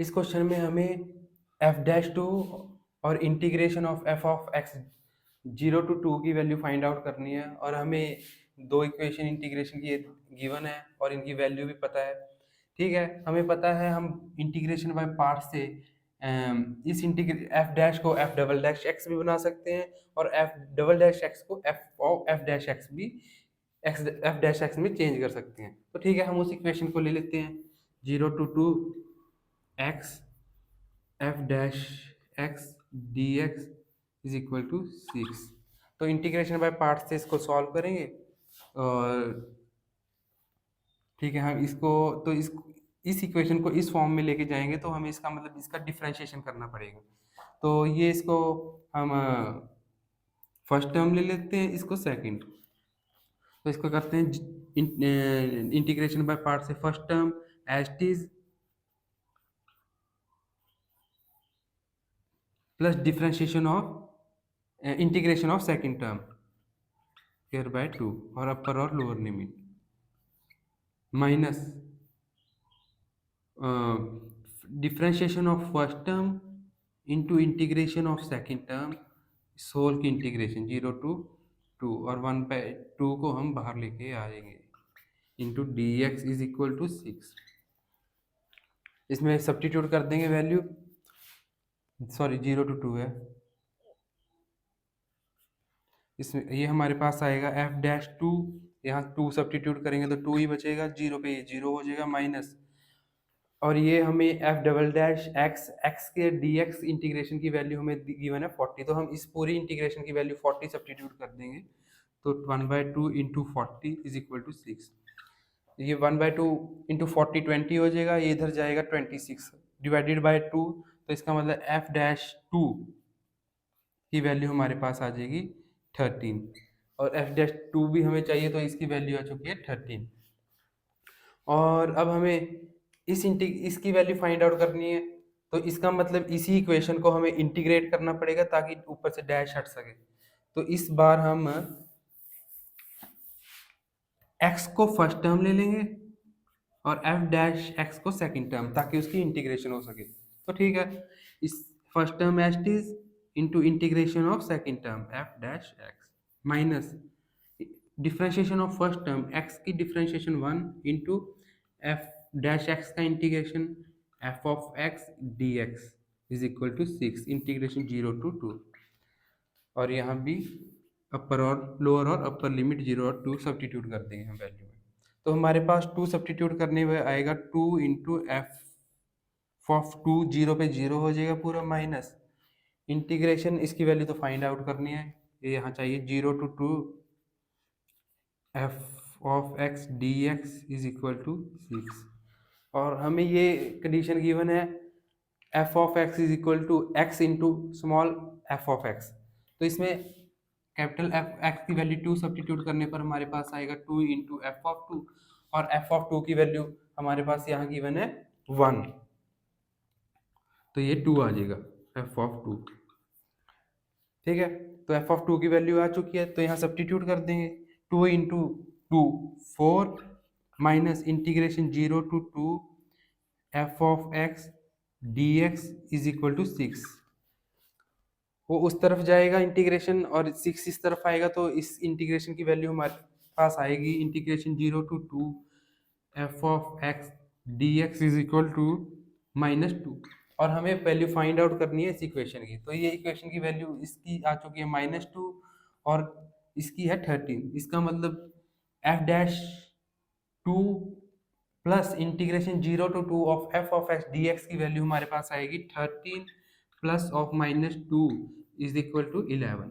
इस क्वेश्चन में हमें एफ डैश टू और इंटीग्रेशन ऑफ एक्स 0 to 2 की वैल्यू फाइंड आउट करनी है, और हमें दो इक्वेशन इंटीग्रेशन की गिवन है और इनकी वैल्यू भी पता है। ठीक है, हमें पता है हम इंटीग्रेशन बाय पार्ट से इस एफ डैश को एफ डबल डैश एक्स भी बना सकते हैं, और एफ डबल डैश एक्स को एफ डैश एक्स भी एफ डैश एक्स में चेंज कर सकते हैं। तो ठीक है, हम उस इक्वेशन को ले लेते हैं। 0 to 2 X F dash X D x is equal to 6। तो इंटीग्रेशन बाय पार्ट से इसको सॉल्व करेंगे, और ठीक है, हम इसको तो इस इक्वेशन को इस फॉर्म में लेके जाएंगे, तो हमें इसका मतलब इसका डिफरेंशिएशन करना पड़ेगा। तो ये इसको हम फर्स्ट टर्म ले लेते हैं, इसको सेकंड। तो इसको करते हैं इंटीग्रेशन बाय पार्ट से first term as it is plus differentiation of integration of second term here by 2 और अपर और lower limit minus differentiation of first term into integration of second term, सोल की integration 0 to 2 और 1/2 को हम बाहर लेके आएंगे into D x is equal to 6। इसमें सब्स्टिट्यूट कर देंगे वैल्यू, सॉरी 0 to 2 है, इसमें ये हमारे पास आएगा एफ डैश टू, यहाँ 2 सब्स्टिट्यूट करेंगे तो 2 ही बचेगा, 0 पे ये 0 हो जाएगा माइनस, और ये हमें एफ डबल डैश एक्स के डी एक्स इंटीग्रेशन की वैल्यू हमें गिवन है 40, तो हम इस पूरी इंटीग्रेशन की वैल्यू 40 सब्स्टिट्यूट कर देंगे। तो 1/2 इंटू 40 इज इक्वल टू 6। ये 1/2 इंटू 40 20 हो जाएगा, ये इधर जाएगा 26 डिवाइडेड बाय 2, तो इसका मतलब एफ डैश टू की वैल्यू हमारे पास आ जाएगी 13, और एफ डैश टू भी हमें चाहिए, तो इसकी वैल्यू आ चुकी है 13। और अब हमें इसकी वैल्यू फाइंड आउट करनी है, तो इसका मतलब इसी इक्वेशन को हमें इंटीग्रेट करना पड़ेगा ताकि ऊपर से डैश हट सके। तो इस बार हम x को फर्स्ट टर्म ले लेंगे और f डैश x को सेकंड टर्म, ताकि उसकी इंटीग्रेशन हो सके। तो ठीक है, इस first term as it is into integration of second term f dash x minus differentiation of first term x की differentiation 1 into f dash x का integration f of x dx is equal to 6 integration 0 to 2, और यहाँ भी अपर और lower और upper limit 0 और 2 substitute कर देंगे हम वैल्यू में। तो हमारे पास 2 सब्स्टिट्यूट करने में आएगा 2 इंटू एफ ऑफ 2, 0 पे 0 हो जाएगा पूरा, माइनस इंटीग्रेशन इसकी वैल्यू तो फाइंड आउट करनी है, ये यहाँ चाहिए 0 to 2 F of x D x is equal to 6, और हमें ये कंडीशन गिवन है F of X is equal to X into small F of X. तो इसमें कैपिटल एफ एक्स की वैल्यू 2 सब्स्टिट्यूट करने पर हमारे पास आएगा 2 इंटू एफ ऑफ 2, और एफ ऑफ 2 की वैल्यू हमारे पास यहाँ गिवन है 1, तो ये 2 आ जाएगा एफ ऑफ 2। ठीक है, तो एफ ऑफ 2 की वैल्यू आ चुकी है, तो यहाँ सब्स्टिट्यूट कर देंगे 2 into 2 4 minus integration 0 to 2 F of x D x is equal to 6। वो उस तरफ जाएगा इंटीग्रेशन और 6 इस तरफ आएगा, तो इस इंटीग्रेशन की वैल्यू हमारे पास आएगी integration 0 to 2 F of x D x is equal to -2, और हमें वैल्यू फाइंड आउट करनी है इस इक्वेशन की। तो ये इक्वेशन की वैल्यू इसकी आ चुकी है -2 और इसकी है 13। इसका मतलब f dash 2 plus integration 0 to 2 of f of x D x की वैल्यू हमारे पास आएगी 13 plus of -2 is equal to 11।